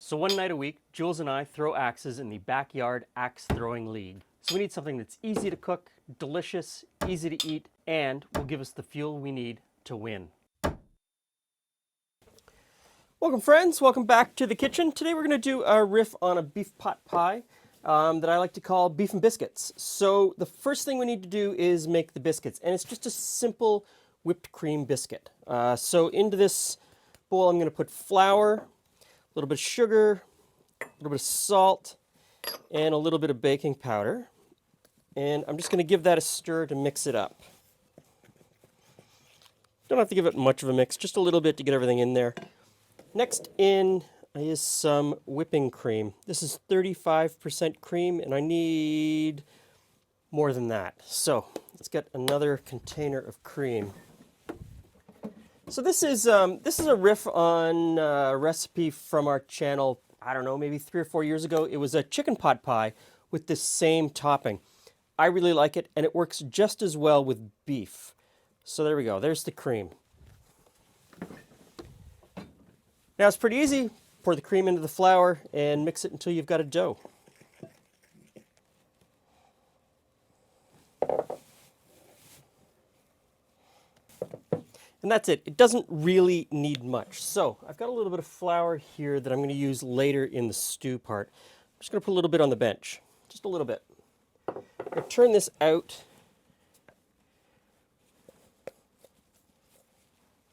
So one night a week, Jules and I throw axes in the Backyard Axe Throwing League. So we need something that's easy to cook, delicious, easy to eat, and will give us the fuel we need to win. Welcome friends, welcome back to the kitchen. Today we're going to do a riff on a beef pot pie that I like to call beef and biscuits. So the first thing we need to do is make the biscuits, and it's just a simple whipped cream biscuit. So into this bowl I'm going to put flour, a little bit of sugar, a little bit of salt, and a little bit of baking powder. And I'm just going to give that a stir to mix it up. Don't have to give it much of a mix, just a little bit to get everything in there. Next in is some whipping cream. This is 35% cream, and I need more than that. So let's get another container of cream. So this is a riff on a recipe from our channel, I don't know, maybe 3 or 4 years ago. It was a chicken pot pie with this same topping. I really like it, and it works just as well with beef. So there we go, there's the cream. Now it's pretty easy. Pour the cream into the flour and mix it until you've got a dough. And that's it. It doesn't really need much. So I've got a little bit of flour here that I'm going to use later in the stew part. I'm just going to put a little bit on the bench. Just a little bit. I'm going to turn this out.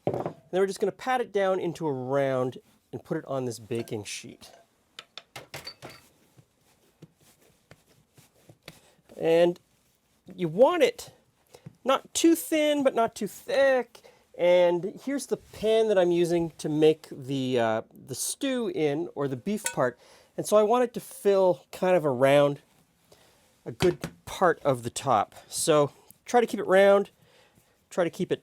And then we're just going to pat it down into a round and put it on this baking sheet. And you want it not too thin, but not too thick. And here's the pan that I'm using to make the stew in, or the beef part. And so I want it to fill kind of around a good part of the top. So try to keep it round, try to keep it,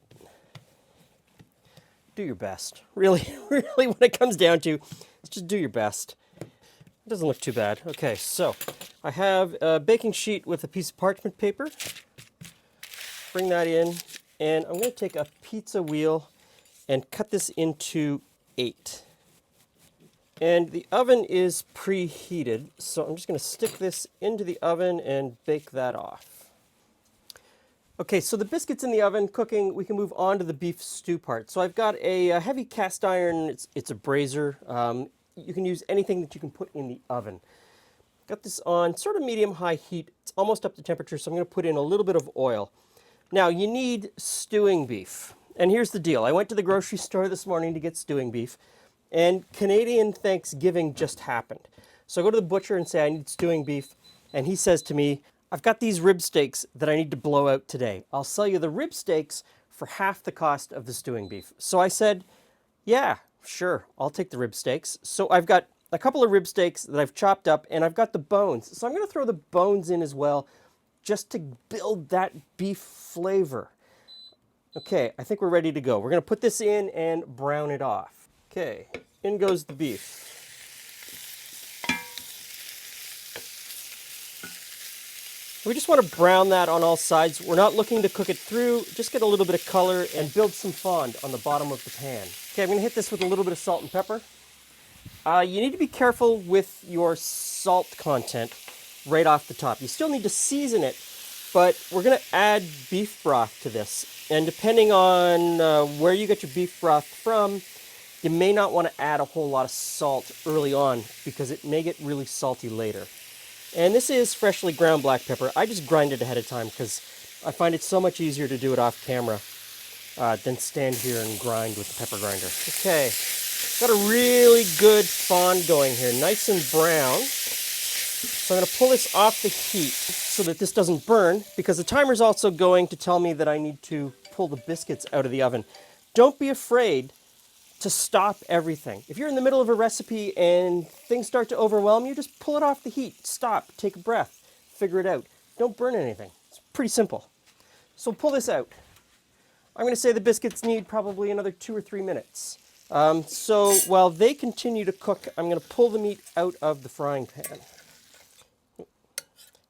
do your best. Really, really when it comes down to, just do your best. It doesn't look too bad. Okay, so I have a baking sheet with a piece of parchment paper. Bring that in. And I'm going to take a pizza wheel and cut this into 8. And the oven is preheated, so I'm just going to stick this into the oven and bake that off. Okay, so the biscuits in the oven cooking, we can move on to the beef stew part. So I've got a heavy cast iron, it's a brazier. You can use anything that you can put in the oven. Got this on sort of medium-high heat. It's almost up to temperature, so I'm going to put in a little bit of oil. Now, you need stewing beef. And here's the deal. I went to the grocery store this morning to get stewing beef, and Canadian Thanksgiving just happened. So I go to the butcher and say, I need stewing beef, and he says to me, I've got these rib steaks that I need to blow out today. I'll sell you the rib steaks for half the cost of the stewing beef. So I said, yeah, sure, I'll take the rib steaks. So I've got a couple of rib steaks that I've chopped up, and I've got the bones. So I'm going to throw the bones in as well, just to build that beef flavor. Okay, I think we're ready to go. We're going to put this in and brown it off. Okay, in goes the beef. We just want to brown that on all sides. We're not looking to cook it through, just get a little bit of color and build some fond on the bottom of the pan. Okay, I'm going to hit this with a little bit of salt and pepper. You need to be careful with your salt content right off the top. You still need to season it, but we're going to add beef broth to this. And depending on where you get your beef broth from, you may not want to add a whole lot of salt early on because it may get really salty later. And this is freshly ground black pepper. I just grind it ahead of time because I find it so much easier to do it off camera than stand here and grind with the pepper grinder. Okay, got a really good fond going here, nice and brown. So I'm going to pull this off the heat so that this doesn't burn, because the timer's also going to tell me that I need to pull the biscuits out of the oven. Don't be afraid to stop everything. If you're in the middle of a recipe and things start to overwhelm you, just pull it off the heat. Stop, take a breath, figure it out. Don't burn anything. It's pretty simple. So pull this out. I'm going to say the biscuits need probably another 2 or 3 minutes. So while they continue to cook, I'm going to pull the meat out of the frying pan.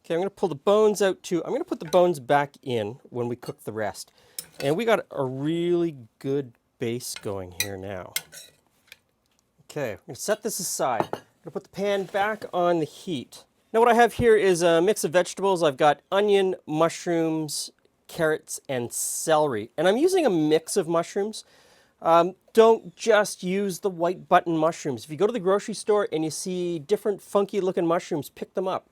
Okay, I'm going to pull the bones out too. I'm going to put the bones back in when we cook the rest. And we got a really good base going here now. Okay, I'm going to set this aside. I'll put the pan back on the heat. Now what I have here is a mix of vegetables. I've got onion, mushrooms, carrots, and celery. And I'm using a mix of mushrooms. Don't just use the white button mushrooms. If you go to the grocery store and you see different funky looking mushrooms, pick them up.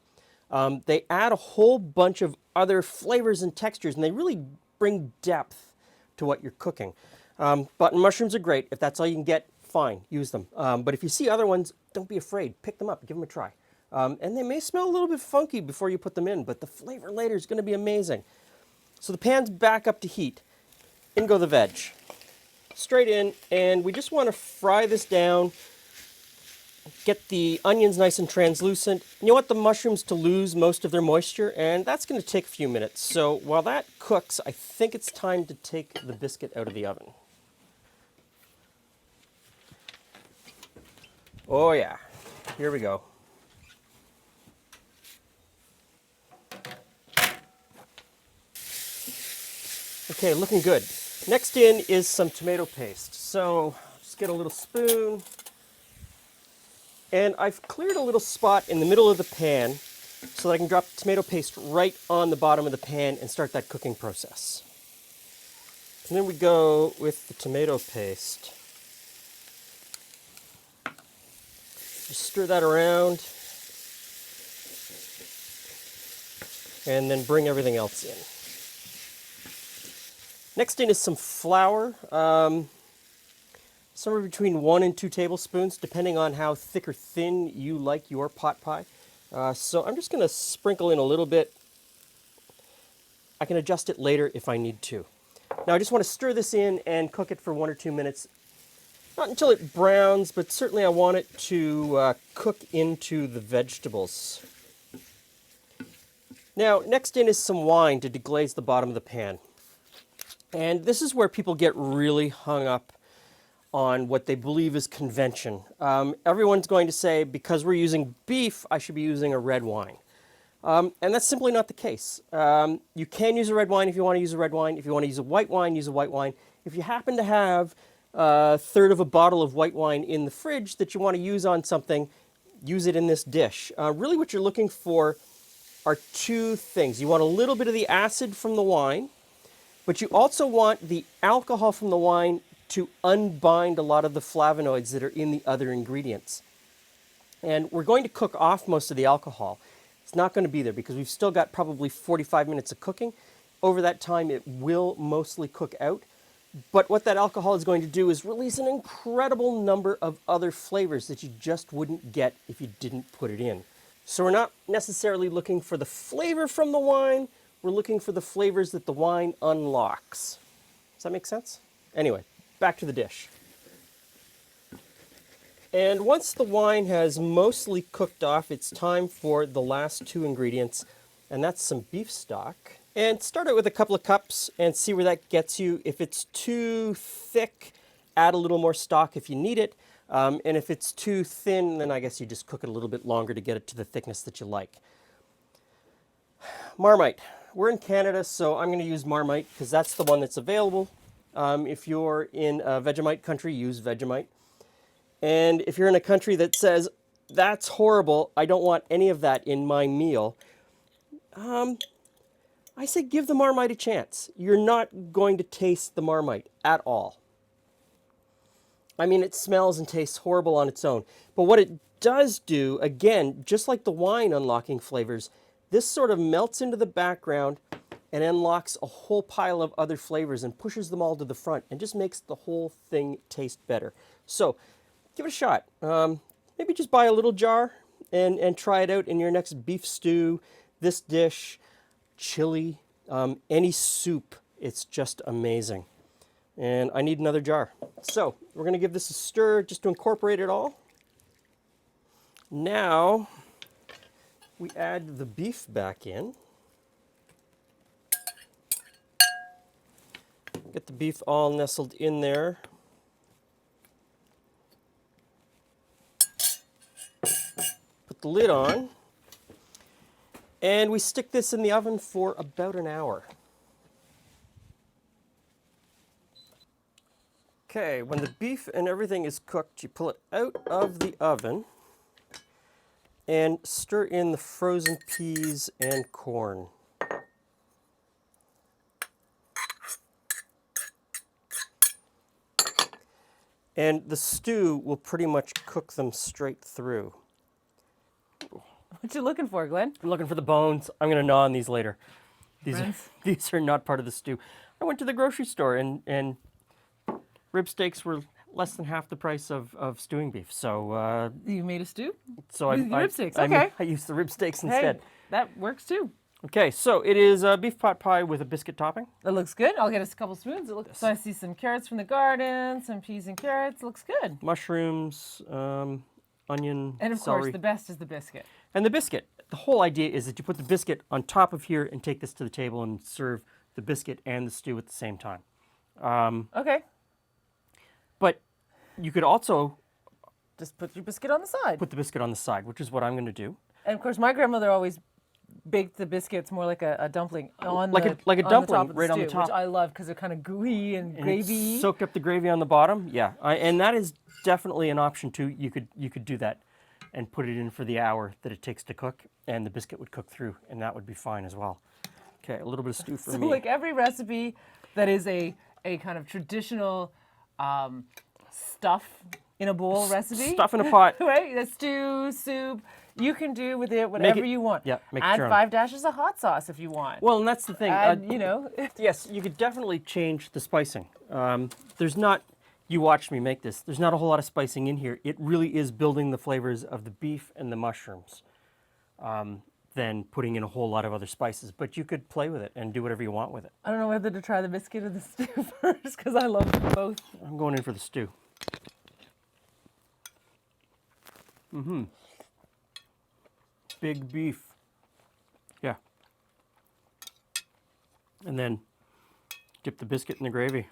They add a whole bunch of other flavors and textures, and they really bring depth to what you're cooking. Button mushrooms are great. If that's all you can get, fine, use them. But if you see other ones, don't be afraid. Pick them up, give them a try. And they may smell a little bit funky before you put them in, but the flavor later is going to be amazing. So the pan's back up to heat. In go the veg. Straight in, and we just want to fry this down, get the onions nice and translucent. And you want the mushrooms to lose most of their moisture, and that's going to take a few minutes. So while that cooks, I think it's time to take the biscuit out of the oven. Oh yeah, here we go. Okay, looking good. Next in is some tomato paste. So just get a little spoon. And I've cleared a little spot in the middle of the pan so that I can drop the tomato paste right on the bottom of the pan and start that cooking process. And then we go with the tomato paste. Just stir that around. And then bring everything else in. Next in is some flour, somewhere between 1 and 2 tablespoons, depending on how thick or thin you like your pot pie. So I'm just going to sprinkle in a little bit. I can adjust it later if I need to. Now I just want to stir this in and cook it for 1 or 2 minutes. Not until it browns, but certainly I want it to cook into the vegetables. Now next in is some wine to deglaze the bottom of the pan. And this is where people get really hung up on what they believe is convention. Everyone's going to say, because we're using beef, I should be using a red wine. And that's simply not the case. You can use a red wine if you want to use a red wine. If you want to use a white wine, use a white wine. If you happen to have a third of a bottle of white wine in the fridge that you want to use on something, use it in this dish. Really what you're looking for are two things. You want a little bit of the acid from the wine, but you also want the alcohol from the wine to unbind a lot of the flavonoids that are in the other ingredients. And we're going to cook off most of the alcohol. It's not going to be there because we've still got probably 45 minutes of cooking. Over that time, it will mostly cook out. But what that alcohol is going to do is release an incredible number of other flavors that you just wouldn't get if you didn't put it in. So we're not necessarily looking for the flavor from the wine. We're looking for the flavors that the wine unlocks. Does that make sense? Anyway, back to the dish. And once the wine has mostly cooked off, it's time for the last two ingredients, and that's some beef stock. And start out with a couple of cups and see where that gets you. If it's too thick, add a little more stock if you need it. And if it's too thin, then I guess you just cook it a little bit longer to get it to the thickness that you like. Marmite. We're in Canada, so I'm going to use Marmite because that's the one that's available. If you're in a Vegemite country, use Vegemite. And if you're in a country that says, that's horrible, I don't want any of that in my meal, I say give the Marmite a chance. You're not going to taste the Marmite at all. I mean, it smells and tastes horrible on its own. But what it does do, again, just like the wine unlocking flavors, this sort of melts into the background and unlocks a whole pile of other flavors and pushes them all to the front and just makes the whole thing taste better. So give it a shot. Maybe just buy a little jar and try it out in your next beef stew, this dish, chili, any soup. It's just amazing. And I need another jar. So we're going to give this a stir just to incorporate it all. Now we add the beef back in. Get the beef all nestled in there. Put the lid on. And we stick this in the oven for about an hour. Okay, when the beef and everything is cooked, you pull it out of the oven. and stir in the frozen peas and corn. And the stew will pretty much cook them straight through. What you looking for, Glenn? I'm looking for the bones. I'm going to gnaw on these later. Friends? These are not part of the stew. I went to the grocery store and rib steaks were less than half the price of stewing beef. So You made a stew? so With the rib steaks, okay. I used the rib steaks Hey, instead. that works too. Okay, so it is beef pot pie with a biscuit topping. It looks good. I'll get us a couple spoons. It looks. So I see some carrots from the garden, some peas and carrots. Looks good. Mushrooms, onion, And of celery. course, the best is the biscuit. And the biscuit. The whole idea is that you put the biscuit on top of here and take this to the table and serve the biscuit and the stew at the same time. Okay. But you could also Just put your biscuit on the side. put the biscuit on the side, which is what I'm going to do. And of course, my grandmother always baked the biscuits more like a dumpling on Like the a on the dumpling, top of the right on the stew, which top. I love because they're kind of gooey and And gravy. it's soaked up the gravy on the bottom. Yeah, and that is definitely an option too. You could do that and put it in for the hour that it takes to cook, and the biscuit would cook through, and that would be fine as well. Okay, a little bit of stew for So me. like every recipe that is a kind of traditional stuff in a bowl recipe. Stuff in a pot. Right? A stew, soup. You can do with it whatever you want. yeah, make it Add your own. 5 dashes of hot sauce if you want. Well, and that's the thing. Add, you know. Yes, you could definitely change the spicing. There's not, you watched me make this, there's not a whole lot of spicing in here. It really is building the flavors of the beef and the mushrooms than putting in a whole lot of other spices. But you could play with it and do whatever you want with it. I don't know whether to try the biscuit or the stew first because I love them both. I'm going in for the stew. Big beef. Yeah. And then dip the biscuit in the gravy.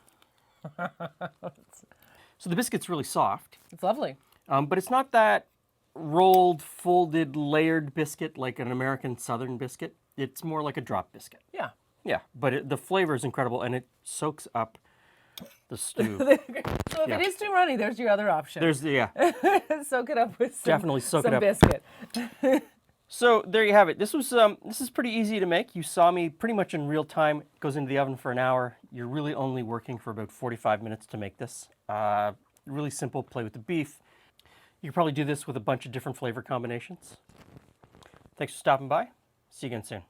So the biscuit's really soft, It's lovely. but it's not that rolled, folded, layered biscuit like an American Southern biscuit. It's more like a drop biscuit. Yeah. Yeah, but the flavor is incredible, and it soaks up the stew. So if Yeah. it is too runny, there's your other option. There's the, yeah. Soak it up with some, Definitely soak it some up. biscuit. So there you have it. This is pretty easy to make. You saw me pretty much in real time. It goes into the oven for an hour. You're really only working for about 45 minutes to make this. Really simple. Play with the beef. You could probably do this with a bunch of different flavor combinations. Thanks for stopping by. See you again soon.